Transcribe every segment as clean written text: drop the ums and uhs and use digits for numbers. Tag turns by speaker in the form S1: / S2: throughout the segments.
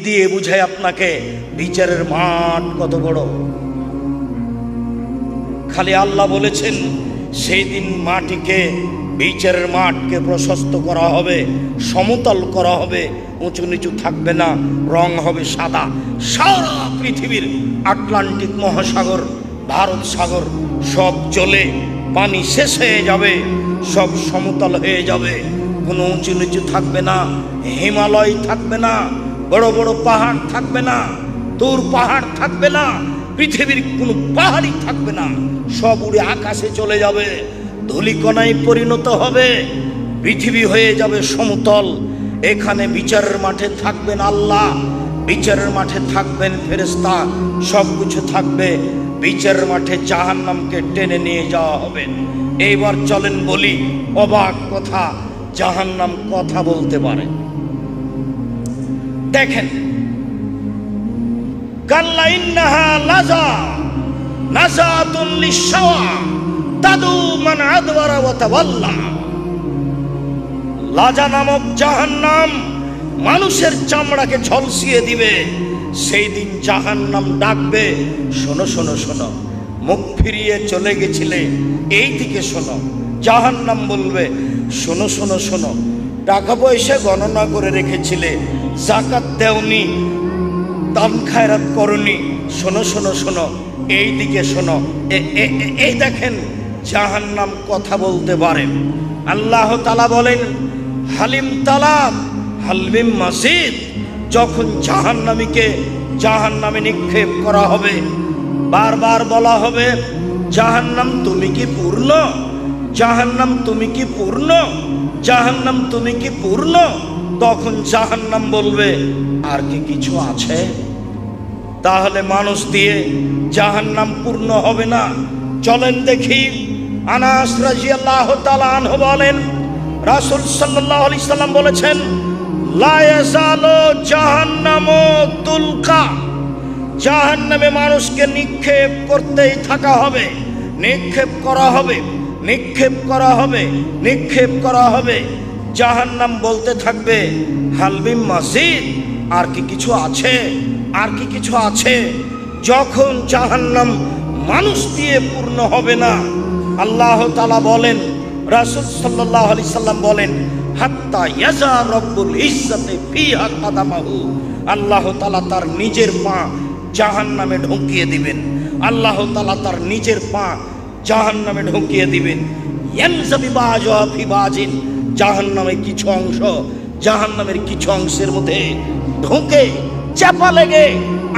S1: দিয়ে বুঝাই আপনাকে বিচারের মাঠ কত বড়। খালি আল্লাহ বলেছেন সেই দিন মাটিকে, বিচারের মাঠকে প্রশস্ত করা হবে, সমতল করা হবে, উঁচু নিচু থাকবে না, রং হবে সাদা। সারা পৃথিবীর আটলান্টিক মহাসাগর, ভারত সাগর সব জলে পানি শেষ হয়ে যাবে, সব সমতল হয়ে যাবে, কোনো উঁচু নিচু থাকবে না, হিমালয় থাকবে না, বড় বড় পাহাড় থাকবে না, দূর পাহাড় থাকবে না, পৃথিবীর কোনো পাহাড়ই থাকবে না, সব উড়ে আকাশে চলে যাবে, ধূলিকণায় পরিণত হবে, পৃথিবী হয়ে যাবে সমতল। এখানে বিচারের মাঠে থাকবেন আল্লাহ, বিচারের মাঠে থাকবেন ফেরেশতা, সব কিছু থাকবে। বিচারের মাঠে জাহান্নামকে টেনে নিয়ে যাওয়া হবে। এইবার চলেন বলি অবাক কথা, জাহান্নাম কথা বলতে পারে। দেখেন, কাল্লা ইন্নাহা লাযা নাযাতুন লিশ-শাওয়া তাদু মান আদবারা ওয়া তাওয়াল্লা। লাজা নামক জাহান্নাম মানুষের চামড়াকে ঝলসিয়ে দিবে। সেই দিন জাহান্নাম ডাকবে, শোনো শোনো শোনো, মুখ ফিরিয়ে চলে গেছিলে, এই দিকে শোনো। জাহান্নাম বলবে, শোনো শোনো শোনো, টাকা পয়সা গণনা করে রেখেছিলে, যাকাত দেওনি, দান খায়রাত করনি, শোনো শোনো শোনো, এই দিকে শোনো। এই দেখেন, জাহান্নাম কথা বলতে পারে। আল্লাহ তাআলা বলেন, হালিম তালাব হালমিম মাসিদ। যখন জাহান্নামীকে জাহান্নামে নিক্ষেপ করা হবে, বারবার বলা হবে, জাহান্নাম তুমি কি পূর্ণ, জাহান্নাম তুমি কি পূর্ণ, জাহান্নাম তুমি কি পূর্ণ। তখন জাহান্নাম বলবে, আর কি কিছু আছে? তাহলে মানুষ দিয়ে জাহান্নাম পূর্ণ হবে না। চলেন দেখি, আনাস রাদিয়াল্লাহু তাআলা আনহু বলেন, রাসূল সাল্লাল্লাহু আলাইহি সাল্লাম বলেছেন, লা ইয়াজালু জাহান্নামু তুলকা। জাহান্নামে মানুষকে নিক্ষেপ করতেই থাকা হবে, নিক্ষেপ করা হবে, নিক্ষেপ করা হবে, নিক্ষেপ করা হবে। জাহান্নাম বলতে থাকবে, হালবিম মাসিদ, আর কি কিছু আছে, আর কি কিছু আছে। যখন জাহান্নাম মানুষ দিয়ে পূর্ণ হবে না, আল্লাহ তাআলা বলেন, রাসূল সাল্লাল্লাহু আলাইহি সাল্লাম বলেন, হাত্তা ইয়াজা রব্বুল ইজ্জাতি ফিহা কাদামাহু। আল্লাহ তাআলা তার নিজের পা জাহান্নামে ঢুকিয়ে দিবেন, আল্লাহ তাআলা তার নিজের পা জাহান্নামে ঢুকিয়ে দিবেন। ইয়ানজাবি বাজুহা ফি বাজিন। জাহান্নামের কিছু অংশ জাহান্নামের কিছু অংশের মধ্যে ঢুকে চাপা লেগে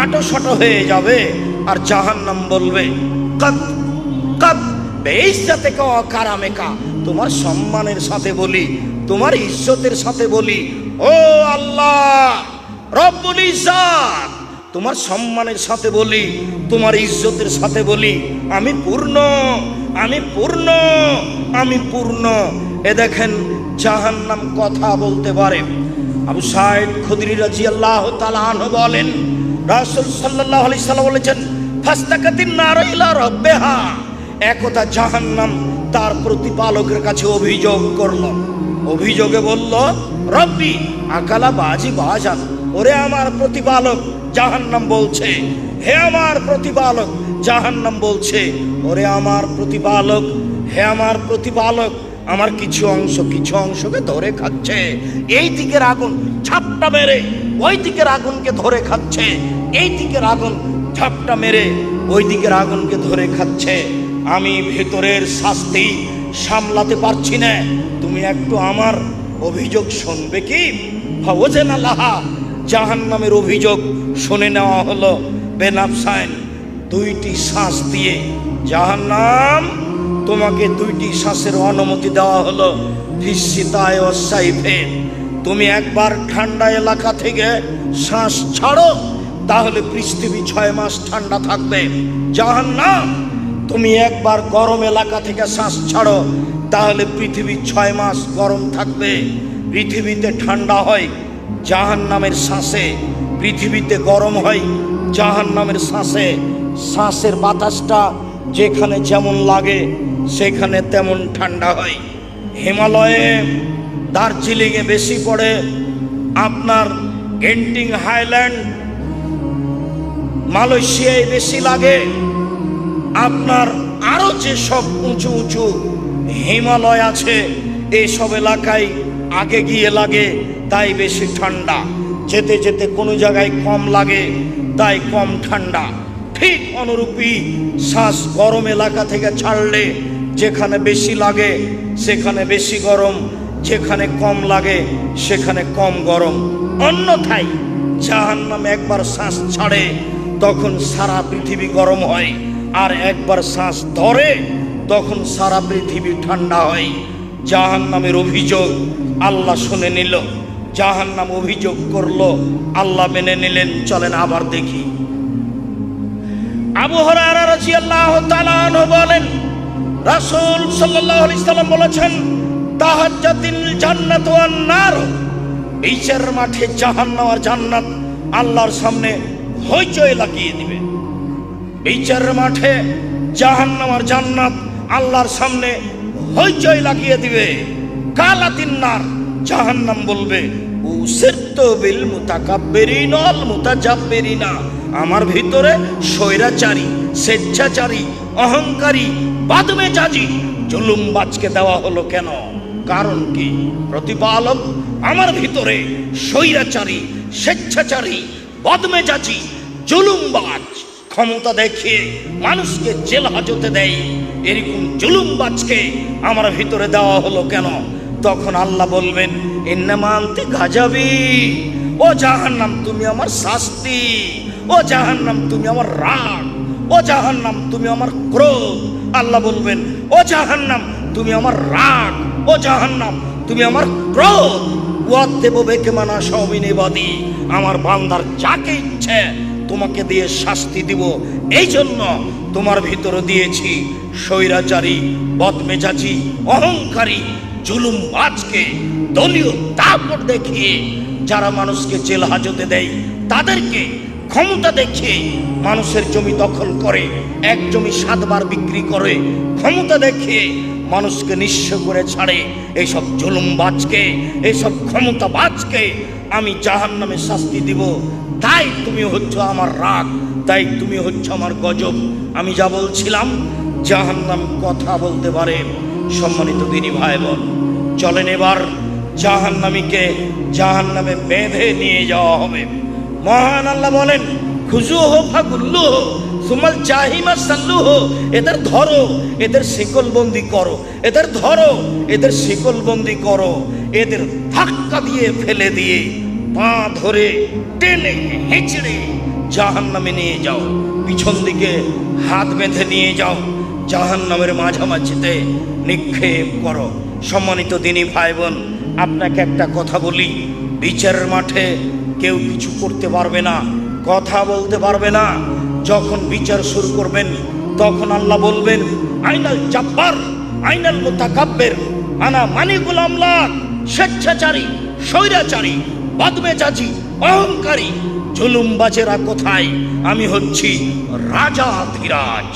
S1: আটোসাটো হয়ে যাবে। আর জাহান্নাম বলবে, কাদ কাদ বেইজ্জাতিকা ওয়া কারামিকা। তোমার সম্মানের সাথে বলি, তোমার ইজ্জতের সাথে বলি, ও আল্লাহ রব্বুল ইজ্জাত, তোমার সম্মানের সাথে বলি, তোমার ইজ্জতের সাথে বলি, আমি পূর্ণ, আমি পূর্ণ, আমি পূর্ণ। এ দেখেন, জাহান্নাম কথা বলতে পারে। আবু সাঈদ খুদরি রাদিয়াল্লাহু তাআলা আনহু বলেন, রাসূল সাল্লাল্লাহু আলাইহি সাল্লাম বলেছেন, ফাস্তাকাতিন নার ইলা রাব্বিহা। একদা জাহান্নাম তার প্রতিপালকের কাছে অভিযোগ করল। অভিযোগে বলল, রব্বি আকালা বাজি বাজান। ওরে আমার প্রতিপালক, জাহান্নাম বলছে, হে আমার প্রতিপালক, জাহান্নাম বলছে, ওরে আমার প্রতিপালক, হে আমার প্রতিপালক, আমার কিছু অংশকে ধরে খাচ্ছে। এই দিকের আগুন ঝাপটা মেরে ওই দিকের আগুনকে ধরে খাচ্ছে, এই দিকের আগুন ঝাপটা মেরে ওই দিকের আগুনকে ধরে খাচ্ছে। আমি ভেতরের শাস্তি সামলাতে পারছি না, তুমি একটু আমার অভিযোগ শুনবে কি? ফাওয়াজানা লাহা। জাহান্নামের অভিযোগ শুনে নেওয়া হলো বেনাফসাইন, দুইটি শ্বাস দিয়ে। জাহান্নাম, তোমাকে দুইটি শ্বাসের অনুমতি দেওয়া হলো, ফিসসিতায় ও সাইফে। তুমি একবার ঠান্ডা এলাকা থেকে শ্বাস ছাড়ো, তাহলে পৃথিবী 6 মাস ঠান্ডা থাকবে। জাহান্নাম, তুমি একবার গরম এলাকা থেকে শ্বাস ছাড়ো, তাহলে পৃথিবী 6 মাস গরম থাকবে। পৃথিবীতে ঠান্ডা হয় জাহান্নামের শ্বাসে, পৃথিবীতে গরম হয় জাহান্নামের শ্বাসে। শ্বাসের বাতাসটা যেখানে যেমন লাগে সেখানে তেমন ঠান্ডা হয়। হিমালয়ে, দার্জিলিংয়ে বেশি পড়ে, আপনার গেন্টিং হাইল্যান্ড মালয়েশিয়ায় বেশি লাগে। আপনার আরো যে সব উঁচু উঁচু হিমালয় আছে এইসব এলাকায় আগে গিয়ে লাগে, তাই বেশি ঠান্ডা। যেতে যেতে কোনো জায়গায় কম লাগে, তাই কম ঠান্ডা। ঠিক অনুরূপী শ্বাস গরম এলাকা থেকে ছাড়লে যেখানে বেশি লাগে সেখানে বেশি গরম, যেখানে কম লাগে সেখানে কম গরম। অন্যথায় জাহান্নাম একবার শ্বাস ছাড়ে তখন সারা পৃথিবী গরম হয়, আর একবার শ্বাস ধরে তখন সারা পৃথিবী ঠান্ডা হয়। জাহান্নামের অভিযোগ আল্লাহ শুনে নিল, জাহান্নাম অভিযোগ করলো, আল্লাহ মেনে নিলেন। চলেন আবার দেখি। আবু হুরায়রা রাদিয়াল্লাহু তাআলা আনহু বলেন, রাসূল সাল্লাল্লাহু আলাইহি সাল্লাম বলেছেন, তাহাজ্জাতিল জান্নাত ওয়ান নার, বিচার মাঠে জাহান্নাম আর জান্নাত আল্লাহর সামনে হইচই লাগিয়ে দিবে। বিচার মাঠে জাহান্নাম আর জান্নাত আল্লাহর সামনে হইচই লাগিয়ে দিবে। কালাতিন নার, জাহান্নাম বলবে, উসিরতু বিল মুতাকাব্বিরিন ওয়াল মুতাজাব্বিরিনা, আমার ভিতরে স্বৈরাচারী, স্বেচ্ছাচারী, অহংকারী, বাদমেজাজি, জুলুমবাজকে দেওয়া হলো কেন? কারণ কি? প্রতিপালক আমার ভিতরে স্বৈরাচারী, স্বেচ্ছাচারী, বদমেজাজি, জুলুমবাজ, ক্ষমতা দেখিয়ে মানুষকে জেল হাজতে দেয়, এরকম জুলুমবাজকে আমার ভিতরে দেওয়া হলো কেন? তখন আল্লাহ বলবেন, ইন্নামা আনতি গাজাবি, ও জাহান্নাম তুমি আমার শাস্তি, ও জাহান্নাম তুমি আমার রাগ, ও জাহান্নাম তুমি আমার ক্রোধ। আল্লাহ বলবেন, ও জাহান্নাম তুমি আমার রাগ, ও জাহান্নাম তুমি আমার ক্রোধ। ওয়াদেব বেকে মানা সবিনেবাদী, আমার বান্দার যাকে ইচ্ছে তোমাকে দিয়ে শাস্তি দিব। এই জন্য তোমার ভিতরে দিয়েছি স্বৈরাচারী, বদমেজাজি, অহংকারী, জুলুমবাজকে, দলীয় দাপট দেখিয়ে যারা মানুষকে জেল হাজতে দেয়, তাদেরকে ক্ষমতা দেখিয়ে মানুষের জমি দখল করে, এক জমি 7 বার বিক্রি করে, ক্ষমতা দেখিয়ে মানুষকে নিঃস্ব করে ছাড়ে, এইসব জুলুমবাজকে, এইসব ক্ষমতাবাজকে আমি জাহান্নামে শাস্তি দিব। তাই তুমি হচ্ছ আমার রাগ, তাই তুমি হচ্ছ আমার গজব। আমি যা বলছিলাম, জাহান্নাম কথা বলতে পারে। সম্মানিত দিনী ভাই বোন, চলেন এবার জাহান্নামীকে জাহান্নামে বেঁধে নিয়ে যাওয়া হবে। মহান আল্লাহ বলেন, খুজুহু ফাগুল্লুহু সুমাল জাহিমা সাল্লুহু, এদের ধরো, এদের শিকলবন্দি করো, এদের ধরো, এদের শিকলবন্দি করো, এদের ধাক্কা দিয়ে ফেলে দিয়ে পা ধরে টেনে হেঁচড়ে জাহান্নামে নিয়ে যাও, পিছন দিকে হাত বেঁধে নিয়ে যাও, জাহান্নামের মাঝামাঝিতে নিক্ষেপ করো। সম্মানিত দিনী ভাই বোন, আপনাকে একটা কথা বলি, বিচারের মাঠে কেউ কিছু করতে পারবে না, কথা বলতে পারবে না। যখন বিচার শুরু করবেন তখন আল্লাহ বলবেন, আইনাল জাব্বার, আইনাল মুতাকাব্বির, আনা মালিকুল আমলাক। স্বেচ্ছাচারী, স্বৈরাচারী, বদমেজাজি, অহংকারী, জুলুমবাজেরা কোথায়? আমি হচ্ছি রাজা ধীরাজ।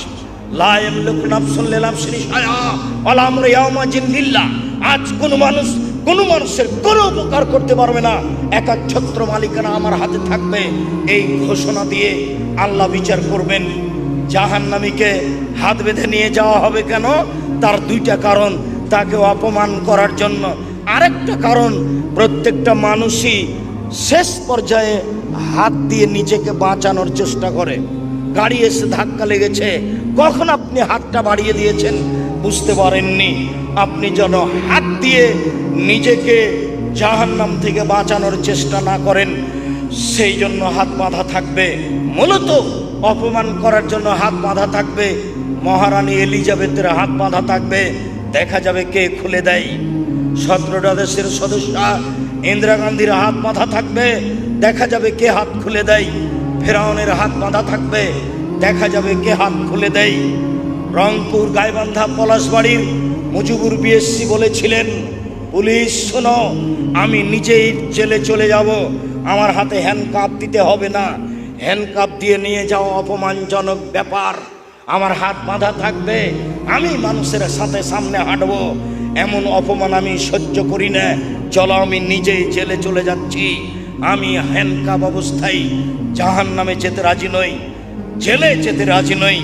S1: লা ইয়ামলিকু নাফসুন লিনাফসিন শাইআ ওয়াল আমরু ইয়াওমাইযিন লিল্লাহ। আজ কোনো মানুষের কোনো উপকার করতে পারবে না, একাচ্ছত্র মালিকানা আমার হাতে থাকবে। এই ঘোষণা দিয়ে আল্লাহ বিচার করবেন। জাহান্নামীকে হাত বেঁধে নিয়ে যাওয়া হবে কেন? তার 2টা কারণ, তাকে অপমান করার জন্য, আরেকটা কারণ, প্রত্যেকটা মানুষই শেষ পর্যায়ে হাত দিয়ে নিজেকে বাঁচানোর চেষ্টা করে। গাড়ি এসে ধাক্কা লেগেছে, কখন আপনি হাতটা বাড়িয়ে দিয়েছেন বুঝতে পারেননি। আপনি যেন হাত দিয়ে নিজেকে জাহান্নাম থেকে বাঁচানোর চেষ্টা না করেন, সেই জন্য হাত বাঁধা থাকবে। মূলত অপমান করার জন্য হাত বাঁধা থাকবে। মহারানী এলিজাবেথের হাত বাঁধা থাকবে, দেখা যাবে কে খুলে দেয়। 17টা দেশের সদস্য ইন্দিরা গান্ধীর হাত বাঁধা থাকবে, দেখা যাবে কে হাত খুলে দেয়। ফেরাউনের হাত বাঁধা থাকবে, দেখা যাবে কে হাত খুলে দেয়। রংপুর গাইবান্ধা পলাশবাড়ির মুজিবুর বিএসসি বলেছিলেন, পুলিশ শোনো, আমি নিজেই জেলে চলে যাব, আমার হাতে হ্যান্ডকাপ দিতে হবে না, হ্যান্ডকাপ দিয়ে নিয়ে যাওয়া অপমানজনক ব্যাপার, আমার হাত বাঁধা থাকবে, আমি মানুষের সাথে সামনে হাঁটবো, এমন অপমান আমি সহ্য করি না, চলো আমি নিজেই জেলে চলে যাচ্ছি। আমি হ্যান্ডকাপ অবস্থায় জাহান্নামে যেতে রাজি নই, জেলে যেতে রাজি নই।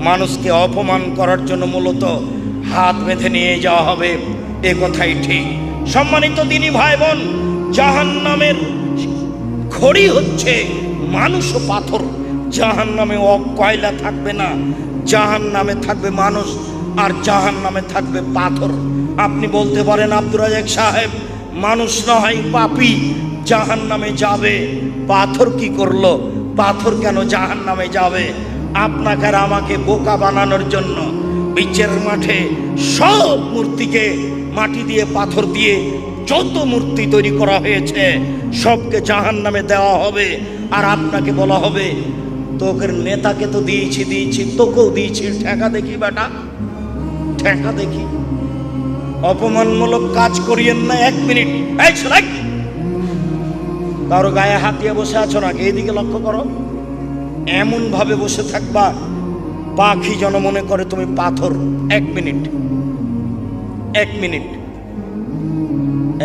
S1: মানুষকে অপমান করার জন্য মূলত হাত বেঁধে নিয়ে যাওয়া হবে, এ কথাই ঠিক। সম্মানিত দিনী ভাই বোন, জাহান্নামের খড়ি হচ্ছে মানুষ ও পাথর। জাহান্নামে কয়লা থাকবে না, জাহান্নামে থাকবে মানুষ, আর জাহান্নামে থাকবে পাথর। আপনি বলতে পারেন আব্দুর রাজাক সাহেব, মানুষ না হয় পাপী, জাহান্নামে যাবে, পাথর কি করলো? পাথর কেন জাহান্নামে যাবে? আপনাকে আর আমাকে বোকা বানানোর জন্য বিচারের মাঠে সব মূর্তিকে মাটি দিয়ে পাথর দিয়ে যত মূর্তি তৈরি করা হয়েছে সবকে জাহান্নামে দেওয়া হবে। আর আপনাকে বলা হবে, তোকে নেতাকে তো দিয়েছি, তোকেও দিয়েছি, ঠেকা দেখি বেটা, ঠেকা দেখি। অপমানমূলক কাজ করিয়েন না। 1 মিনিট, এই ছেলে, কারো গায়ে হাত দিয়ে বসে আছো নাকি? এইদিকে লক্ষ্য করো। এমন ভাবে বসে থাকবা পাখি যেন মনে করে তুমি পাথর। 1 মিনিট, 1 মিনিট।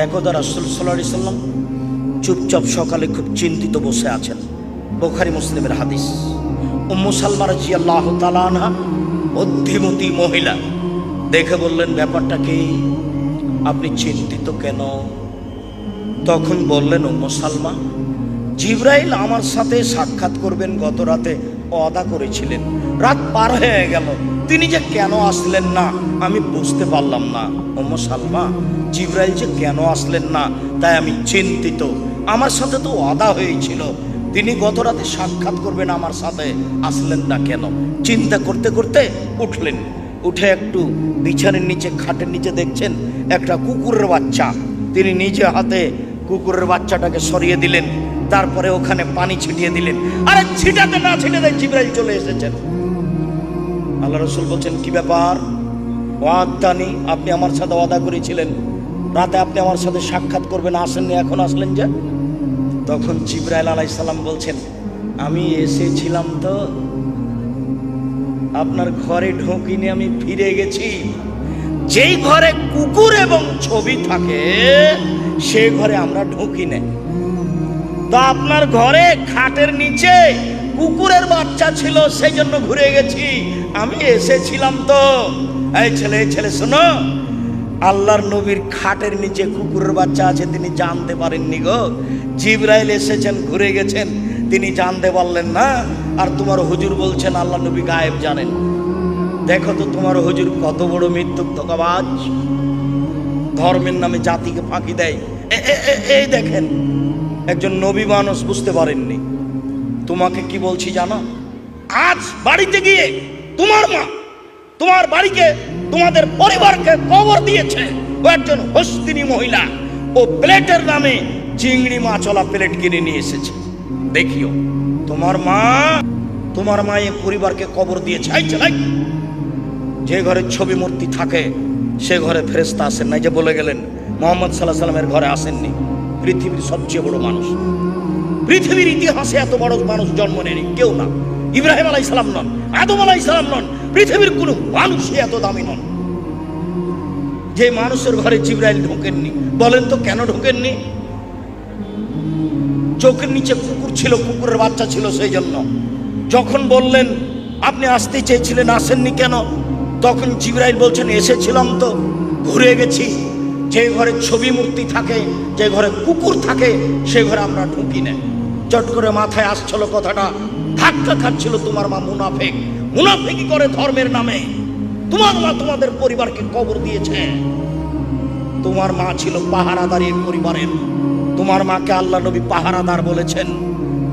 S1: একদা রাসূল সাল্লাল্লাহু আলাইহি সাল্লাম চুপচাপ সকালে খুব চিন্তিত বসে আছেন। বুখারী মুসলিমের হাদিস। উম্মু সালমা রাদিয়াল্লাহু তাআলা আনহা, বুদ্ধিমতী মহিলা, দেখে বললেন, ব্যাপারটা কি? আপনি চিন্তিত কেন? তখন বললেন, উম্মু সালমা, জিবরাইল আমার সাথে সাক্ষাৎ করবেন গত রাতে ওয়াদা করেছিলেন, রাত পার হয়ে গেল, তিনি যে কেন আসলেন না আমি বুঝতে পারলাম না। উম্মু সালমা, জিবরাইল যে কেন আসলেন না তাই আমি চিন্তিত। আমার সাথে তো ওয়াদা হয়েছিল, তিনি গত রাতে সাক্ষাৎ করবেন, আমার সাথে আসলেন না কেন? চিন্তা করতে করতে উঠলেন। উঠে একটু বিছানের নিচে, খাটের নিচে দেখছেন একটা কুকুরের বাচ্চা। তিনি নিজে হাতে কুকুরের বাচ্চাটাকে সরিয়ে দিলেন, তারপরে ওখানে পানি ছিটিয়ে দিলেন। আরে ছিটাতে না ছিটাতে জিবরাইল চলে এসেছেন। আল্লাহ রাসূল বলছেন, কি ব্যাপার? ওয়াদানি, আপনি আমার সাথে ওয়াদা করেছিলেন রাতে আপনি আমার সাথে সাক্ষাৎ করবেন, আসেননি, এখন আসলেন যে? তখন জিবরাইল আলাইহিস সালাম বলছেন, আমি এসেছিলাম তো আপনার ঘরে ঢুকিনি, আমি ফিরে গেছি। যেই ঘরে কুকুর এবং ছবি থাকে সেই ঘরে আমরা ঢুকি না। তো আপনার ঘরে খাটের নিচে কুকুরের বাচ্চা ছিল, সেই জন্য ঘুরে গেছি, আমি এসেছিলাম তো। এই ছেলে শোনো, আল্লাহর নবীর খাটের নিচে কুকুরের বাচ্চা আছে তিনি জানতে পারেননি গো। জিবরাইল এসেছেন, ঘুরে গেছেন, তিনি জানতে পারলেন না। আর তোমার হুজুর বলছেন আল্লাহ নবী গায়েব জানেন। দেখো তো তোমার হুজুর কত বড় মিথ্যুক ধোঁকাবাজ, ধর্মের নামে জাতিকে ফাঁকি দেয়। এই দেখেন, একজন নবী মানুষ বুঝতে পারেননি। তোমাকে কি বলছি জানো? আজ বাড়িতে গিয়ে তোমার মা তোমার বাড়িকে, তোমাদের পরিবারকে কবর দিয়েছে। ও একজন হস্তিনী মহিলা, ও প্লেটের নামে চিংড়ি মাছওয়ালা প্লেট কিনে নিয়ে এসেছে। দেখিও, তোমার মা এই পরিবারকে কবর দিয়েছে। যে ঘরে ছবি মূর্তি থাকে সে ঘরে ফেরেশতা আসেন না। যে বলে গেলেন মুহাম্মদ সাল্লাল্লাহু আলাইহি সাল্লামের ঘরে আসেননি। পৃথিবীর সবচেয়ে বড় মানুষ, পৃথিবীর ইতিহাসে এত বড় মানুষ জন্ম নেয়নি কেউ না। ইব্রাহিম আলাইহিস সালাম নন, আদম আলাইহিস সালাম নন, পৃথিবীর কোনো মানুষই এত দামি নন। যে মানুষের ঘরে জিবরাইল ঢোকেননি। বলেন তো কেন ঢোকেননি? চোখের নিচে কুকুর ছিল, কুকুরের বাচ্চা ছিল, সেই জন্য। যখন বললেন আপনি আসতে চেয়েছিলেন, আসেননি কেন? তখন জিবরাইল বলছেন, এসেছিলাম তো, ঘুরে গেছি। যে ঘরে ছবি মূর্তি থাকে, যে ঘরে কুকুর থাকে, সে ঘরে আমরা ঢুকি না। চট করে মাথায় আসছিল কথাটা, ধাক্কা খাচ্ছিল। তোমার মা মুনাফিকি করে ধর্মের নামে। তোমার মা তোমাদের পরিবারকে কবর দিয়েছে। তোমার মা ছিল পাহারাদার এই পরিবারের। তোমার মাকে আল্লাহ নবী পাহারাদার বলেছেন।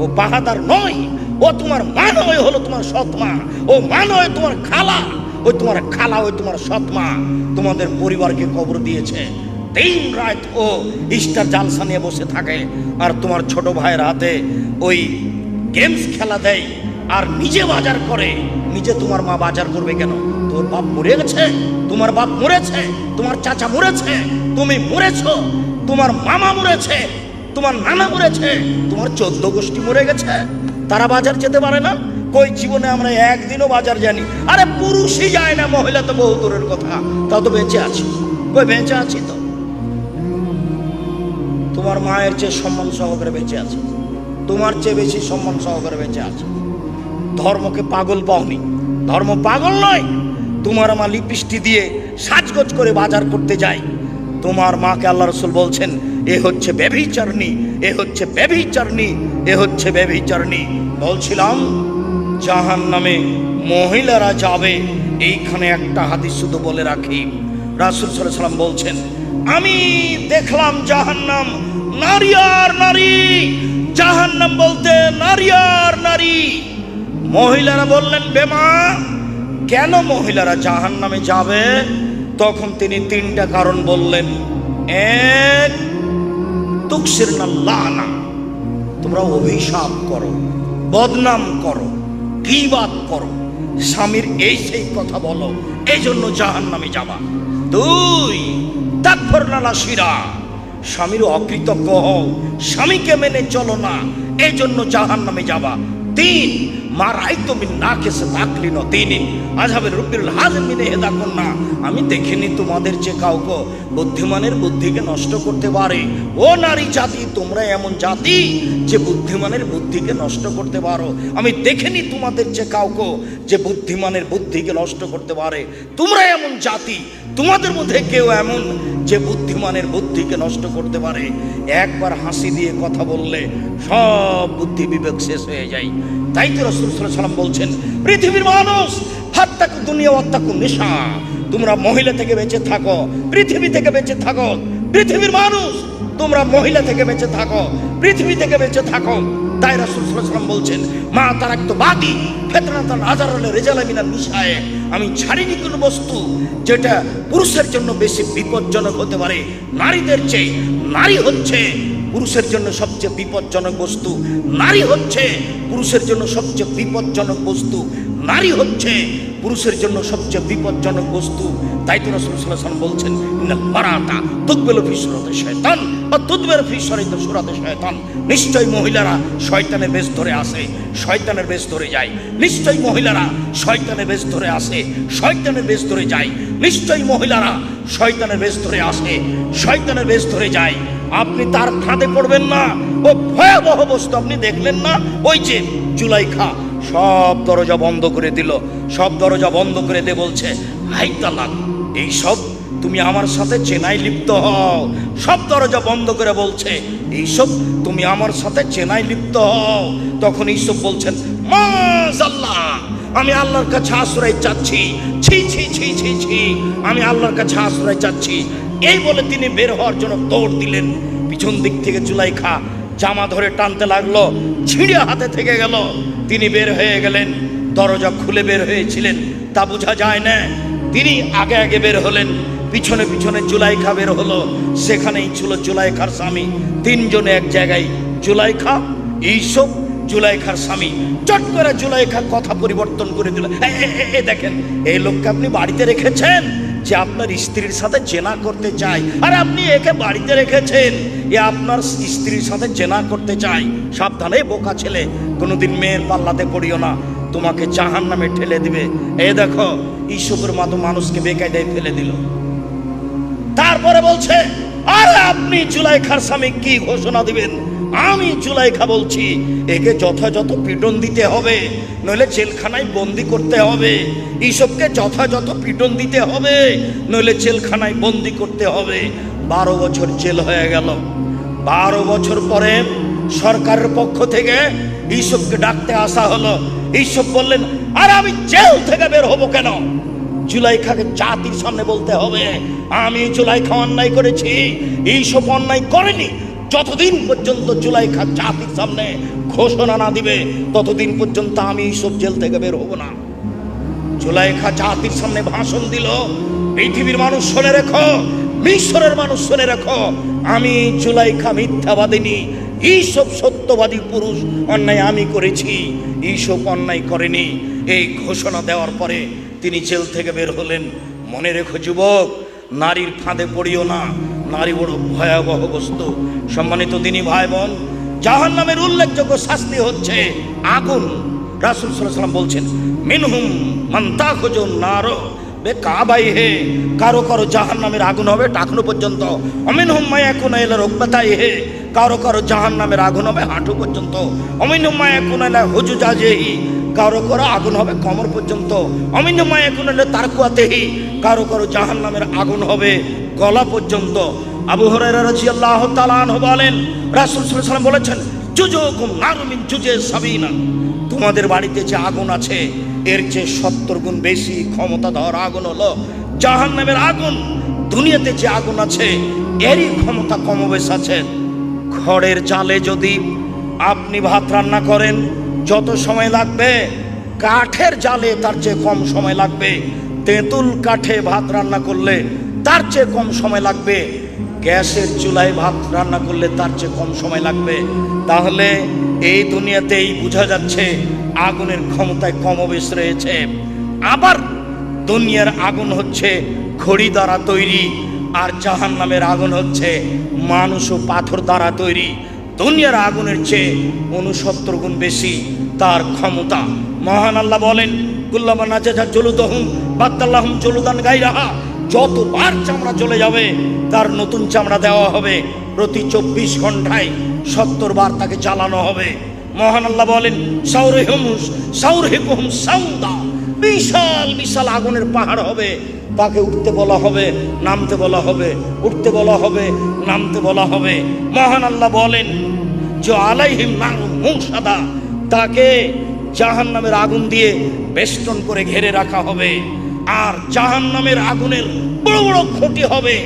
S1: ও পাহারাদার নয়, ও তোমার মা নয়, হলো তোমার সৎ মা। ও মা নয়, তোমার খালা। ওই তোমার খালা, ওই তোমার সৎ মা তোমাদের পরিবারকে কবর দিয়েছে। 3 রাত ও ইস্টার জালসা নিয়ে বসে থাকে, আর তোমার ছোট ভাইয়ের হাতে ওই গেমস খেলা দেয়, আর নিজে বাজার করে। নিজে তোমার মা বাজার করবে কেন? তোর বাপ মরে গেছে, তোমার বাপ মরেছে, তোমার চাচা মরেছে, তুমি মরেছ, তোমার মামা মরেছে, তোমার নানা মরেছে, তোমার 14 গোষ্ঠী মরে গেছে। তারা বাজার যেতে পারে না? কই জীবনে আমরা একদিনও বাজার জানি? আরে পুরুষই যায় না, মহিলা তো বহু দূরের কথা। তা তো বেঁচে আছি, কই বেঁচে আছি তো। তোমার মায়ের চেয়ে সম্মান সহকারে বেঁচে আছে, তোমার চেয়ে বেশি সম্মান সহকারে বেঁচে আছে। ধর্মকে পাগল পাওনি, ধর্ম পাগল নয়। তোমার মা লিপস্টিক দিয়ে সাজগোজ করে বাজার করতে যায়, তোমার মাকে আল্লাহ রসুল বলছেন এ হচ্ছে ব্যভিচারিণী, এ হচ্ছে ব্যভিচারিণী, এ হচ্ছে ব্যভিচারিণী। বলছিলাম জাহান্নামে মহিলারা যাবে। এইখানে একটা হাদিস শুধু বলে রাখি, রাসূল সাল্লাল্লাহু আলাইহি ওয়াসাল্লাম বলছেন আমি দেখলাম জাহান্নাম নারী আর নারী। জাহান্নাম বলতে নারী আর নারী। মহিলারা বললেন বেমা কেন মহিলারা জাহান্নামে যাবে? তখন তিনি তিনটা কারণ বললেন। এক, তুকসিরনা লানা, তোমরা অভিশাপ করো, বদনাম করো, গীবাত করো, স্বামীর এই সেই কথা বলো, এই জন্য জাহান্নামে যাবা। দুই, তাকফুরনা লাশিরা, স্বামীর অকৃতজ্ঞ হও, স্বামীকে মেনে চলো না, এই জন্য জাহান্নামে যাবা। তিন, মা রাইতো মিন নাকিস তাকলিন তিনিন আযহাবের রুবিল হাযম মিন হেদা কন্যা, আমি দেখিনি তোমাদের যে কাউকে বুদ্ধিমানের বুদ্ধিকে নষ্ট করতে পারে। ও নারী জাতি, তোমরা এমন জাতি যে বুদ্ধিমানের বুদ্ধিকে নষ্ট করতে পারো। আমি দেখিনি তোমাদের যে কাউকে যে বুদ্ধিমানের বুদ্ধিকে নষ্ট করতে পারে। তোমরা এমন জাতি, তোমাদের মধ্যে কেউ এমন যে বুদ্ধিমানের বুদ্ধিকে নষ্ট করতে পারে। একবার হাসি দিয়ে কথা বললে সব বুদ্ধি বিবেক শেষ হয়ে যায়। তাই তো রাসূল সাল্লাল্লাহু আলাইহি ওয়াসাল্লাম বলছেন পৃথিবীর মানুষ ফাত্তাকু দুনিয়া ওয়াত্তাকু নিসা, তোমরা মহিলা থেকে বেঁচে থাকো, পৃথিবী থেকে বেঁচে থাকো। পৃথিবীর মানুষ তোমরা মহিলা থেকে বেঁচে থাকো, পৃথিবী থেকে বেঁচে থাকো। তাই রাসূল সাল্লাল্লাহু আলাইহি ওয়াসাল্লাম বলছেন মা তারাকতু বাদি ফিতনাতান আযারুল রিজালা মিনান নিসায়ে, আমি ছাড়িনি কোনো বস্তু যেটা পুরুষের জন্য বেশি বিপজ্জনক হতে পারে নারীদের চেয়ে। নারী হচ্ছে পুরুষের জন্য সবচেয়ে বিপজ্জনক বস্তু, নারী হচ্ছে পুরুষের জন্য সবচেয়ে বিপজ্জনক বস্তু, নারী হচ্ছে পুরুষের জন্য সবচেয়ে বিপজ্জনক বস্তু। তাই তো রাসূল সাল্লাল্লাহু আলাইহি ওয়াসাল্লাম বলছেন ইন্নাল মারাতা তুকবিলু ফি সুরাতি শায়তান ওয়া তুদবিরু ফি সুরাতি শায়তান, নিশ্চয়ই মহিলারা শয়তানের বেশ ধরে আসে, শয়তানের বেশ ধরে যায়। নিশ্চয়ই মহিলারা শয়তানের বেশ ধরে আসে, শয়তানের বেশ ধরে যায়। নিশ্চয়ই মহিলারা শয়তানের বেশ ধরে আসে, শয়তানের বেশ ধরে যায়। আপনি তার ফাঁদে পড়বেন না। ও ভয়াবহ বস্তু আপনি দেখলেন না, ওই যে জুলাইখা সব দরজা বন্ধ করে দিল, সব দরজা বন্ধ করে দিয়ে বলছে হাই তালাক, এইসব তুমি আমার সাথে চেনায় লিপ্ত হও। সব দরজা বন্ধ করে বলছে এইসব তুমি আমার সাথে চেনায় লিপ্ত হও। তখন এইসব বলছেন মাশাআল্লাহ, আমি আল্লাহর কাছে আশ্রয় চাচ্ছি, ছি ছি ছি ছি ছি, আমি আল্লাহর কাছে আশ্রয় চাচ্ছি। এই বলে তিনি বের হওয়ার জন্য দৌড় দিলেন। পিছন দিক থেকে জুলাইখা জামা ধরে টানতে লাগলো, ছিঁড়ে হাতে থেকে গেল। তিনি বের হয়ে গেলেন, দরজা খুলে বের হয়েছিলেন তা বোঝা যায় না। তিনি আগে আগে বের হলেন, পিছনে পিছনে জুলাইখা বের হলো। সেখানেই ছিল জুলাইখার স্বামী। তিনজনে এক জায়গায়, জুলাইখা, এইসব, জুলাইখার স্বামী। চট করে জুলাইখা কথা পরিবর্তন করে দিল। দেখেন, এই লোককে আপনি বাড়িতে রেখেছেন যে আপনার স্ত্রীর সাথে জেনা করতে চায়, আর আপনি একে বাড়িতে রেখেছেন এ আপনার স্ত্রীর সাথে জেনা করতে চায়। সাবধানে বোকা ছেলে, কোনোদিন মেয়ের পাল্লাতে পড়িও না, তোমাকে জাহান্নামে ঠেলে দিবে। এই দেখো ইসবের মতো মানুষকে বেকায়দায় ফেলে দিল। তারপরে বলছে আরে আপনি জুলাইখার স্বামী কি ঘোষণা দিবেন? আমি জুলাইখা বলছি একে যথাযথ পিটন দিতে হবে, নইলে জেলখানায় বন্দি করতে হবে। এইসবকে যথাযথ পিটন দিতে হবে, নইলে জেলখানায় বন্দি করতে হবে। 12 বছর জেল হয়ে গেল। 12 বছর পরে সরকারের পক্ষ থেকে এইসবকে ডাকতে আসা হলো। এইসব বললেন আর আমি জেল থেকে বের হব কেন? জুলাইখাকে জাতির সামনে বলতে হবে আমি জুলাইখা অন্যায় করেছি, এইসব অন্যায় করেনি। যতদিন পর্যন্ত জুলাইখা জাতির সামনে ঘোষণা না দিবে ততদিন পর্যন্ত আমি এইসব জেল থেকে বের হব না। জুলাইখা জাতির সামনে ভাষণ দিল, পৃথিবীর মানুষ শুনে রেখো, মিশরের মানুষ শুনে রেখো, আমি জুলাইখা মিথ্যাবাদিনী, এইসব সত্যবাদী পুরুষ, অন্যায় আমি করেছি, এইসব অন্যায় করেনি। এই ঘোষণা দেওয়ার পরে তিনি জেল থেকে বের হলেন। মনে রেখো যুবক, নারীর ফাঁদে পড়িও না, নারী বড় ভয়াবহ বস্তু। সম্মানিত দিনী ভাই বোন, জাহান্নামের উল্লেখযোগ্য শাস্তি হচ্ছে আগুন। রাসূল সাল্লাল্লাহু আলাইহি ওয়াসাল্লাম বলছেন মিনহুম মান তাখুজুন নার বে কাবাই হে, কারো কারো জাহান্নামের আগুন হবে টাকনো পর্যন্ত। অমিনহুম মা ইয়াকুনা ইলা রুকবাতাই হে, কারো কারো জাহান্নামের আগুন হবে হাঁটু পর্যন্ত। অমিনহুম মা ইয়াকুনা ইলা হুজুজাজেহি, কারো কারো আগুন হবে কোমর পর্যন্ত। অমিনহুম মা ইয়াকুনা ইলা তারকুয়াতেহি, কারো কারো জাহান্নামের আগুন হবে গলা পর্যন্ত। আবু হুরায়রা রাদিয়াল্লাহু তাআলা আনহু বলেন, রাসূল সাল্লাল্লাহু আলাইহি ওয়াসাল্লাম বলেছেন, জুজুকুম নারু মিন জুজে সাবিনা, তোমাদের বাড়িতে যে আগুন আছে এর চেয়ে 70 গুণ বেশি ক্ষমতাধর আগুন হলো জাহান্নামের আগুন। দুনিয়াতে যে আগুন আছে এরই ক্ষমতা কমবেশ আছে। খড়ের জালে যদি আপনি ভাত রান্না করেন যত সময় লাগবে, কাঠের জালে তার চেয়ে কম সময় লাগবে। তেঁতুল কাঠে ভাত রান্না করলে তার চেয়ে কম সময় লাগবে। গ্যাসের চুলায় ভাত রান্না করলে তার চেয়ে কম সময় লাগবে। তাহলে এই দুনিয়াতেই বোঝা যাচ্ছে আগুনের ক্ষমতায় কমবেশ রয়েছে। আবার দুনিয়ার আগুন হচ্ছে খড়ি দ্বারা তৈরি, আর জাহান্নামের আগুন হচ্ছে মানুষ ও পাথর দ্বারা তৈরি। দুনিয়ার আগুনের চেয়ে 69 গুণ বেশি তার ক্ষমতা। মহান আল্লাহ বলেন, কুল্লামা নাজাজা জুলুদহুম বাদদাল্লাহুম জুলুদান গায়রাহা, যতবার চামড়া জ্বলে যাবে তার নতুন চামড়া দেওয়া হবে। প্রতি 24 ঘন্টায় 70 বার তাকে জ্বালানো হবে। মহান আল্লাহ বলেন, সাউরহিকুহুম সাউদা, বিশাল বিশাল আগুনের পাহাড় হবে, তাকে উঠতে বলা হবে, নামতে বলা হবে, উঠতে বলা হবে, নামতে বলা হবে। মহান আল্লাহ বলেন, যে আলাইহিম নারুন মুসাদা, তাকে জাহান্নামের আগুন দিয়ে বেষ্টন করে ঘিরে রাখা হবে। আর জাহান্নামের আগুনের বড় বড় খুঁটি হবে,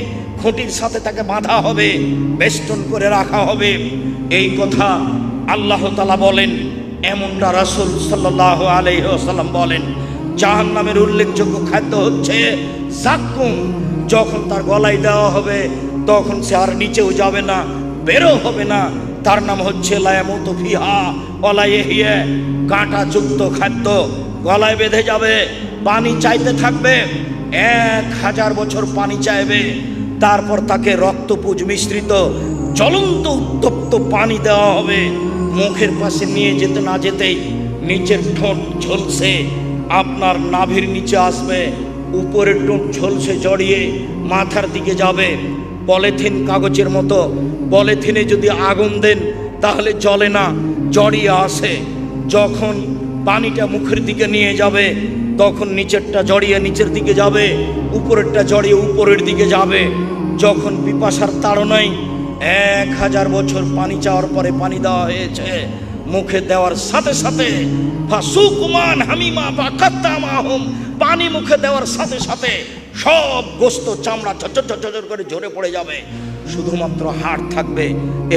S1: খুঁটির সাথে তাকে বাঁধা হবে, বেষ্টন করে রাখা হবে। এই কথা আল্লাহ তাআলা বলেন। এমনটা রাসূল সাল্লাল্লাহু আলাইহি ওয়াসাল্লাম বলেন। জাহান্নামের উল্লেখযোগ্য খাদ্য হচ্ছে যাক্কুম। যখন তার গলায় দেওয়া হবে তখন সে আর নিচেও যাবে না, বেরো হবে না। তার নাম হচ্ছে লা ইয়ামুতু ফিহা ওয়ালা ইয়াহইয়া, কাঁটাযুক্ত খাদ্য। গলায় বেঁধে যাবে, পানি চাইতে থাকবে, 1000 বছর পানি চাইবে। তারপর তাকে রক্তপুঞ্জ মিশ্রিত জ্বলন্ত উত্তপ্ত পানি দেওয়া হবে। মুখের পাশে নিয়ে যেতে না যেতেই নিচের ঠোঁট ঝলসে আপনার নাভির নিচে আসবে, উপরের ঠোঁট ঝলসে জড়িয়ে মাথার দিকে যাবে। পলিথিন কাগজের মতো, পলিথিনে যদি আগুন দেন তাহলে জ্বলে না, জড়িয়ে আসে। যখন পানিটা মুখের দিকে নিয়ে যাবে তখন নিচেরটা জড়িয়ে নিচের দিকে যাবে, উপরেরটা জড়িয়ে উপরের দিকে যাবে। যখন পিপাসার তাড়নায় 1000 বছর পানি চাওয়ার পরে পানি দেওয়া হয়েছে, মুখে দেওয়ার সাথে সাথে ফাসুকুমান হামিমা বাকাত্তামাহুম, পানি মুখে দেওয়ার সাথে সাথে সব গোস্ত চামড়া ঝরঝর ঝরঝর করে ঝরে পড়ে যাবে, শুধুমাত্র হাড় থাকবে।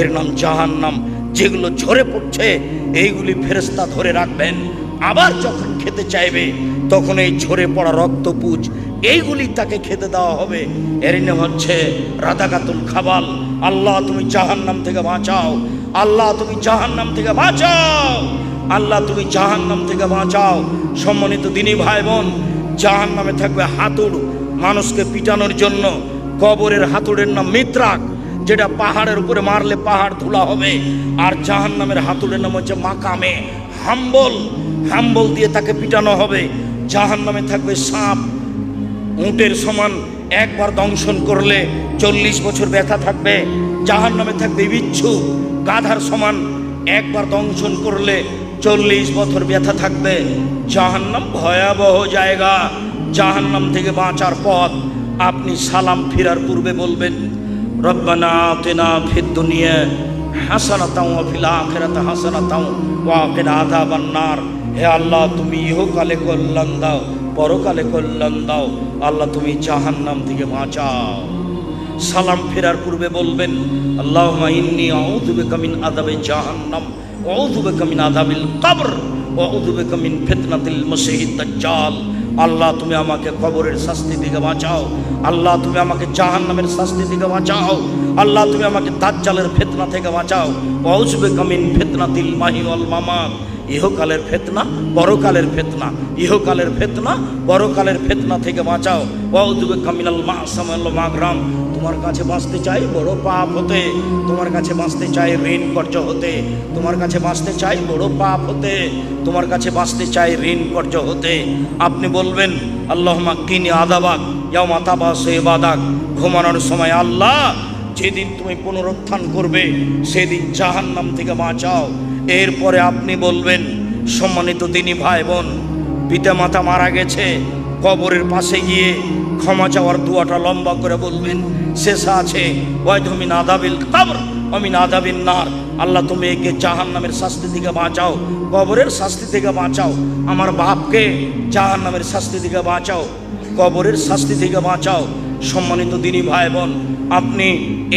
S1: এর নাম জাহান্নাম। যেগুলো ঝরে পড়ছে এইগুলি ফেরেশতা ধরে রাখবেন। আবার যখন খেতে চাইবে তখন এই ঝরে পড়া রক্তপুঞ্জ এইগুলি তাকে খেতে দেওয়া হবে। এর নাম হচ্ছে রাদাকাতুল খাবাল। আল্লাহ তুমি জাহান্নাম থেকে বাঁচাও, আল্লাহ তুমি জাহান্নাম থেকে বাঁচাও, আল্লাহ তুমি জাহান্নাম থেকে বাঁচাও। সম্মানিত দিনী ভাই বোন, জাহান্নামে থাকবে হাতুড়, মানুষকে পিটানোর জন্য। কবরের হাতুড়ের নাম মিত্রাক, যেটা পাহাড়ের উপরে মারলে পাহাড় ধুলা হবে। আর জাহান্নামের হাতুড়ের নাম হচ্ছে মাকামে হাম্বল, হাম্বল দিয়ে তাকে পিটানো হবে। জাহান্নামে থাকবে সাপ, উটের সমান, একবার দংশন করলে 40 বছর ব্যথা থাকবে। জাহান্নামে থাকবে বিচ্ছু, গাধার সমান, একবার দংশন করলে 40 বছর ব্যথা থাকবে। জাহান্নাম ভয়াবহ জায়গা। জাহান্নাম থেকে বাঁচার পথ আপনি সালাম ফিরার পূর্বে বলবেন, রব্বানা আতিনা ফিদ দুনিয়া হাসানাতাও ওয়া ফিল আখিরাতি হাসানাতাও ওয়া কিনা আযাবান নার। হে আল্লাহ, তুমি ইহকালে কল্যাণ দাও, পরকালে কল্যাণ দাও। আল্লাহ তুমি জাহান্নাম থেকে বাঁচাও। সালাম ফেরার পূর্বে বলবেন, আল্লাহুম্মা ইন্নী আউযু বিকা মিন আযাবি জাহান্নাম ওয়া আউযু বিকা মিন আযাবিল কবর ওয়া আউযু বিকা মিন ফিতনাতিল মাসীহিদ দাজ্জাল। আল্লাহ তুমি আমাকে কবরের শাস্তি থেকে বাঁচাও, আল্লাহ তুমি আমাকে জাহান্নামের শাস্তি থেকে বাঁচাও, আল্লাহ তুমি আমাকে দাজ্জালের ফিতনা থেকে বাঁচাও। ওয়া আউযু বিকা মিন ফিতনাতিল মাহি ওয়াল মামাত। ইহকালের ফিতনা পরকালের ফিতনা, ইহকালের ফিতনা পরকালের ফিতনা থেকে বাঁচাও। ওয়াউযুবিকা মিনাল মা'সাম ওয়াল মাগরাম। তোমার কাছে বাঁচতে চাই বড় পাপ হতে, তোমার কাছে বাঁচতে চাই ঋণ কর্জ হতে, তোমার কাছে বাঁচতে চাই বড় পাপ হতে, তোমার কাছে বাঁচতে চাই ঋণ কর্জ হতে। আপনি বলবেন আল্লাহুম্মা কিনি আযাবাক ইয়াওমা তাবাসু ইবাদাক। ঘুমানোর সময় আল্লাহ যেদিন তুমি পুনরুত্থান করবে সেদিন জাহান্নাম থেকে বাঁচাও। এরপরে আপনি বলবেন সম্মানিত দিনী ভাই বোন, পিতা মাতা মারা গেছে, কবরের পাশে গিয়ে ক্ষমা চাওয়ার দোয়াটা লম্বা করে বলবেন। শেষে আছে ওয়াইদু মিন আযাবিল কবর ওয়া মিন আযাবিন নার। আল্লাহ তুমি একে জাহান্নামের শাস্তি থেকে বাঁচাও, কবরের শাস্তি থেকে বাঁচাও। আমার বাপকে জাহান্নামের শাস্তি থেকে বাঁচাও, কবরের শাস্তি থেকে বাঁচাও। সম্মানিত দিনী ভাই বোন, আপনি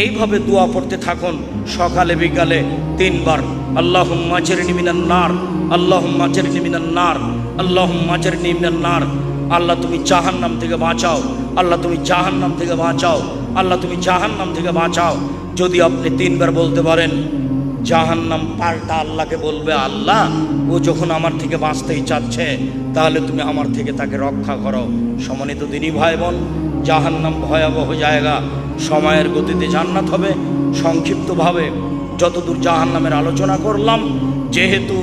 S1: এইভাবে দোয়া পড়তে থাকুন সকালে বিকালে 3 বার। আল্লাহুম্মা আজরিনি মিনান নার, আল্লাহুম্মা আজরিনি মিনান নার, আল্লাহুম্মা আজরিনি মিনান নার। আল্লাহ তুমি জাহান্নাম থেকে বাঁচাও, আল্লাহ তুমি জাহান্নাম থেকে বাঁচাও, আল্লাহ তুমি জাহান্নাম থেকে বাঁচাও। যদি আপনি 3 বার বলতে পারেন, জাহান্নাম পাল্টা আল্লাহকে বলবে, আল্লাহ ও যখন আমার থেকে বাঁচতেই চাচ্ছে তাহলে তুমি আমার থেকে তাকে রক্ষা করো। সম্মানিত দিনী ভাই বোন, জাহান্নাম ভয়াবহ জায়গা, সময়ের গতিতে জান্নাত হবে। সংক্ষিপ্তভাবে যতদূর জাহান্নামের আলোচনা করলাম, যেহেতু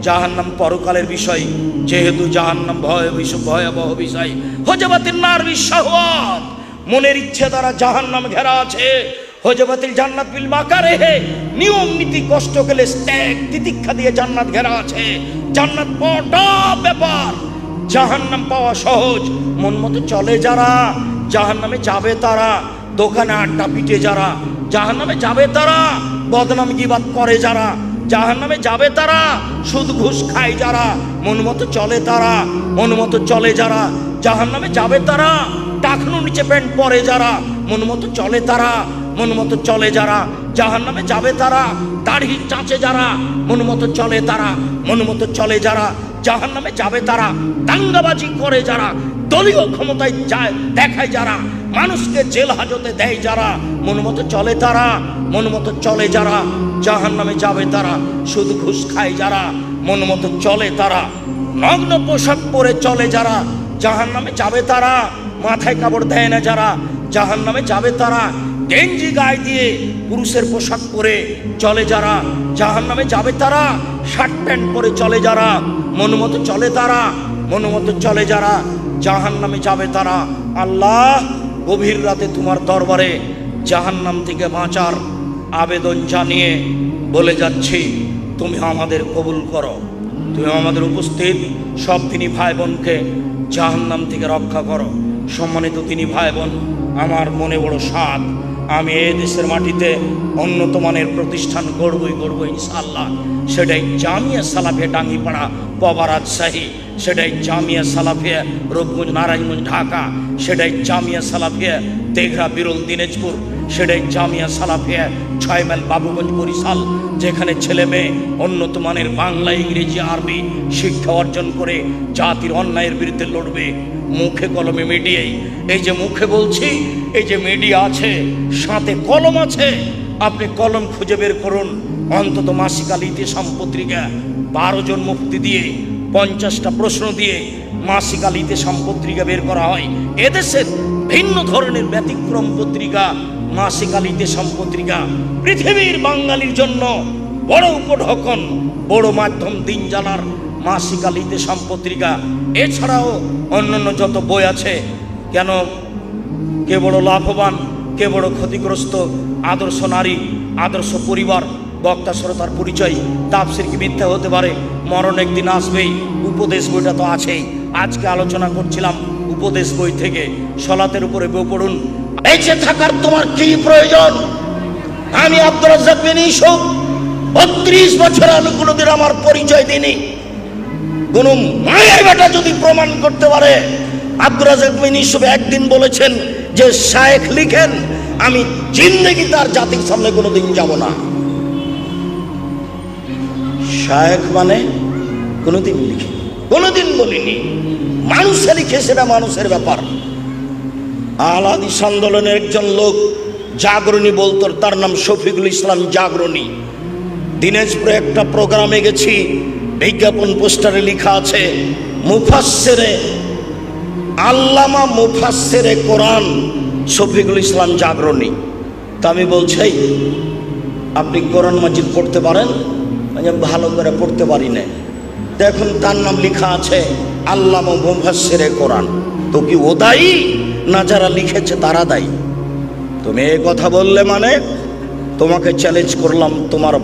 S1: জাহান্নাম পরকালের বিষয়, যেহেতু জাহান্নাম ভয়াবহ বিষয়, হুজবাতিন নার বিশাহওয়াত, মনের ইচ্ছে দ্বারা জাহান্নাম ঘেরা আছে। হুজবাতিল জান্নাত বিল মাকারিহ, নিয়ম নীতি কষ্ট গেলে ত্যাগ তিতিক্ষা দিয়ে জান্নাত ঘেরা আছে। জান্নাত বড় ব্যাপার, জাহান্নাম পাওয়া সহজ। মন মতো চলে যারা জাহান্নামে যাবে তারা, দোকানে আড্ডা পিটে যারা জাহান্নামে যাবে তারা, বদনাম গীবাত করে যারা জাহান্নামে যাবে তারা, সুদ ঘুষ খায় যারা, মন মতো চলে তারা, মন মতো চলে যারা জাহান্নামে যাবে তারা, টাকনু নিচে প্যান্ট পরে যারা, মন মতো চলে তারা, মন মতো চলে যারা জাহান্নামে যাবে তারা, দাড়ি চাঁচে যারা, মন মতো চলে তারা, মন মতো চলে যারা জাহান্নামে যাবে তারা, দাঙ্গাবাজি করে যারা, দলীয় ক্ষমতায় যায় দেখায় যারা, মানুষকে জেল হাজতে দেয় যারা, মন মতো চলে তারা, মন মতো চলে যারা জাহান্নামে যাবে তারা, সুদ ঘুষ খায় যারা, মন মতো চলে তারা, নগ্ন পোশাক পরে চলে যারা জাহান্নামে যাবে তারা, মাথায় কাপড় দেয় না যারা জাহান্নামে যাবে তারা, গেঞ্জি গায়ে দিয়ে পুরুষের পোশাক পরে চলে যারা জাহান্নামে যাবে তারা, শার্ট প্যান্ট পরে চলে যারা, মন মতো চলে তারা, মন মতো চলে যারা জাহান্নামে যাবে তারা। আল্লাহ, গভীর রাতে তোমার দরবারে জাহান্নাম থেকে বাঁচার আবেদন জানিয়ে বলে যাচ্ছি, তুমি আমাদের কবুল করো, তুমি আমাদের উপস্থিত সব দিনী ভাই বোনকে জাহান্নাম থেকে রক্ষা করো। সম্মানিত দিনী ভাই বোন, আমার মনে বড় সাধ, আমি এই দেশের মাটিতে উন্নত মানের প্রতিষ্ঠান গড়বই ইনশাআল্লাহ। সেটাই জামিয়া সালাফিয়া টাঙ্গিপাড়া পবা রাজশাহী, সেটাই জামিয়া সালাফিয়া রূপগঞ্জ নারায়ণগঞ্জ ঢাকা, সেটাই জামিয়া সালাফিয়া তেঘরা বিরল দিনাজপুর, সেটাই জামিয়া সালাফিয়া 6 মাইল বাবুগঞ্জ বরিশাল, যেখানে ছেলে মেয়ে উন্নত মানের বাংলা ইংরেজি আরবি শিক্ষা অর্জন করে জাতির অন্যায়ের বিরুদ্ধে লড়বে। মুখে কলমে মিডিয়াই, এই যে মুখে বলছি, এই যে মিডিয়া আছে, সাথে কলম আছে। আপনি কলম খুঁজে বের করুন। অন্তত মাসিক আল ইতিসাম পত্রিকা 12 জন মুফতি দিয়ে 50টা প্রশ্ন দিয়ে মাসিক আল ইতিসাম পত্রিকা বের করা হয়। এদেশের ভিন্ন ধরনের ব্যতিক্রম পত্রিকা মাসিক আল ইতিসাম পত্রিকা পৃথিবীর বাঙালির জন্য বড় উপঢকন, বড় মাধ্যম দিন জানার মাসিক আল ইতিসাম পত্রিকা। এছাড়াও অন্যান্য যত বই আছে, কেন কে বড় লাভবান, কে বড় ক্ষতিগ্রস্ত, আদর্শ নারী, আদর্শ পরিবার, বক্তা শ্রোতার পরিচয়, তাফসীর কি মিথ্যা হতে পারে, মরণ একদিন আসবেই, উপদেশ বইটা তো আছেই। আজকে আলোচনা করছিলাম উপদেশ বই থেকে। সলাতের উপরে বই পড়ুন। বেঁচে থাকার তোমার কি প্রয়োজন? আমি আব্দুর রাজ্জাক বিন ইউসুফ 32 বছর আমি কোনোদিন আমার পরিচয় দিইনি। কোন মায়ের বেটা যদি প্রমাণ করতে পারে, আব্দুর রাজ্জাক বিন ইউসুফ একদিন বলেছেন যে শায়েখ লিখেন, আমি জিন্দেগি তার জাতির সামনে কোনোদিন যাব না। শায়েখ মানে কোনোদিন লিখি, কোনোদিন বলিনি। মানুষে লিখে, সেটা মানুষের ব্যাপার। আল হাদিস আন্দোলনের একজন লোক জাগরণী বলতো, তার নাম শফিকুল ইসলাম জাগরণী। দিনাজপুরে একটা প্রোগ্রামে গেছি, বিজ্ঞাপন পোস্টারে লেখা আছে মুফাসসিরে আল্লামা মুফাসসিরে কোরআন শফিকুল ইসলাম জাগরণী। তা আমি বলছি আপনি কোরআন মাজিদ পড়তে পারেন? মানে ভালো করে পড়তে পারি না। দেখুন তার নাম লেখা আছে আল্লামা মুফাসসিরে কোরআন। তো কি ও দায়ী না যারা লিখেছে তারা দায়ী? তুমি এই কথা বললে মানে তোমাকে চ্যালেঞ্জ করলাম, তোমার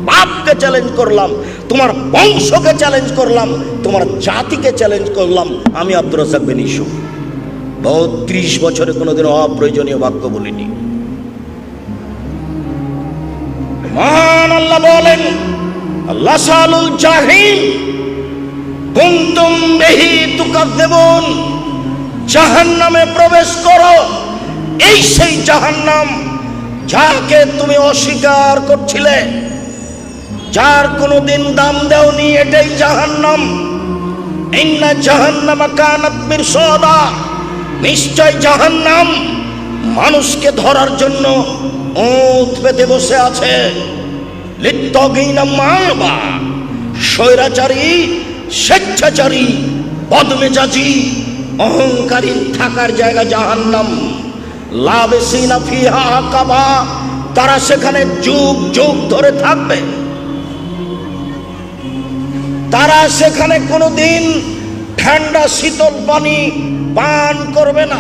S1: বাপকে চ্যালেঞ্জ করলাম, তোমার বংশকে চ্যালেঞ্জ করলাম, তোমার জাতিকে চ্যালেঞ্জ করলাম। আমি আব্দুর রাজ্জাক বিন ইউসুফ ৩২ বছরে কোনোদিন অপ্রয়োজনীয় বাক্য বলিনি। মহান আল্লাহ বলেন লাসালুল জাহিম কুনতুম বিহি তুকাজ্জিবুন, জাহান্নামে প্রবেশ করো। এই সেই জাহান্নাম যাকে তুমি অস্বীকার করছিলে, যার কোনোদিন দাম দেওনি, এটাই জাহান্নাম। ইন্না জাহান্নামা কানাত মিরসাদা, নিশ্চয় জাহান্নাম মানুষকে ধরার জন্য ওঁত পেতে বসে আছে। লিত্তাগিনা মাবা, স্বৈরাচারী, স্বেচ্ছাচারী, বদমেজাজি, অহংকারী থাকার জায়গা জাহান্নাম। লাবিসিনা ফিহা আহকাবা, তারা সেখানে যুগ যুগ ধরে থাকবে। তারা সেখানে কোনোদিন ঠান্ডা শীতল পানি পান করবে না।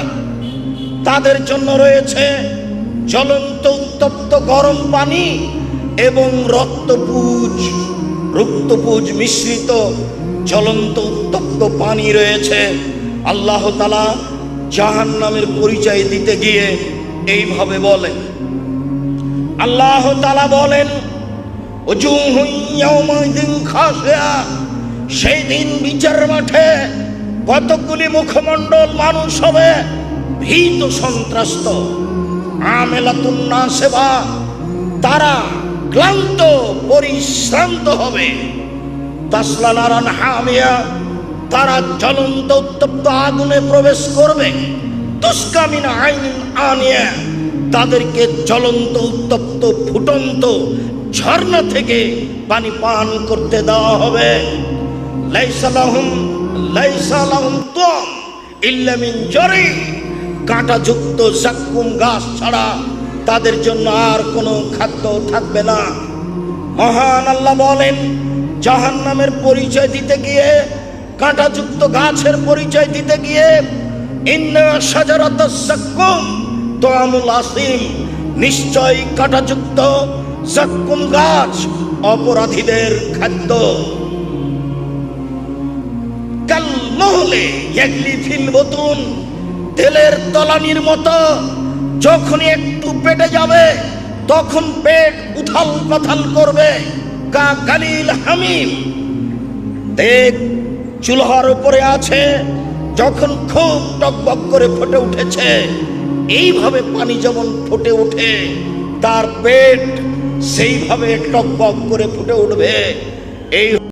S1: তাদের জন্য রয়েছে জ্বলন্ত উত্তপ্ত গরম পানি এবং রক্তপুজ মিশ্রিত জ্বলন্ত উত্তপ্ত পানি রয়েছে। আল্লাহ তাআলা জাহান্নামের পরিচয় দিতে গিয়ে এইভাবে বলেন, আল্লাহ তাআলা বলেন উজুহুন ইয়াওমাইযিন খাশিয়া, সেই দিন বিচার মাঠে কতগুলি মুখমণ্ডল মানুষ হবে ভীত সন্ত্রস্ত। আমেলাতুন নাসিবা, তারা ক্লান্ত পরিশ্রান্ত হবে। তাসলা নারান হামিয়া, তারা জ্বলন্ত উত্তপ্ত আগুনে প্রবেশ করবে। তুসকা মিন আইনিন আনিয়া, তাদেরকে জ্বলন্ত উত্তপ্ত ফুটন্ত ঝর্ণা থেকে পানি পান করতে দেওয়া হবে। লাইসা লাহুম তুম ইল্লা মিন জারি, কাঁটাযুক্ত জাক্কুম গাছ ছাড়া তাদের জন্য আর কোনো খাদ্য থাকবে না। মহান আল্লাহ বলেন জাহান্নামের পরিচয় দিতে গিয়ে, কাঁটাযুক্ত গাছের পরিচয় দিতে গিয়ে, ইন্না শাজারাতাস জাক্কুম তুআমুল আসিম, নিশ্চয় কাঁটাযুক্ত জাক্কুম গাছ অপরাধীদের খাদ্য। কাল মুহলে ইয়াগলি ফিল বুতুন, তেলের তলানির মতো যখনই একটু পেটে যাবে তখন পেট উথাল পাথাল করবে। কা গালিল হামিম, দেখ চুলহার উপরে আছে, যখন খুব টকবক করে ফুটে উঠেছে, এইভাবে পানি যেমন ফুটে ওঠে তার পেট সেইভাবে টকবক করে ফুটে উঠবে। এই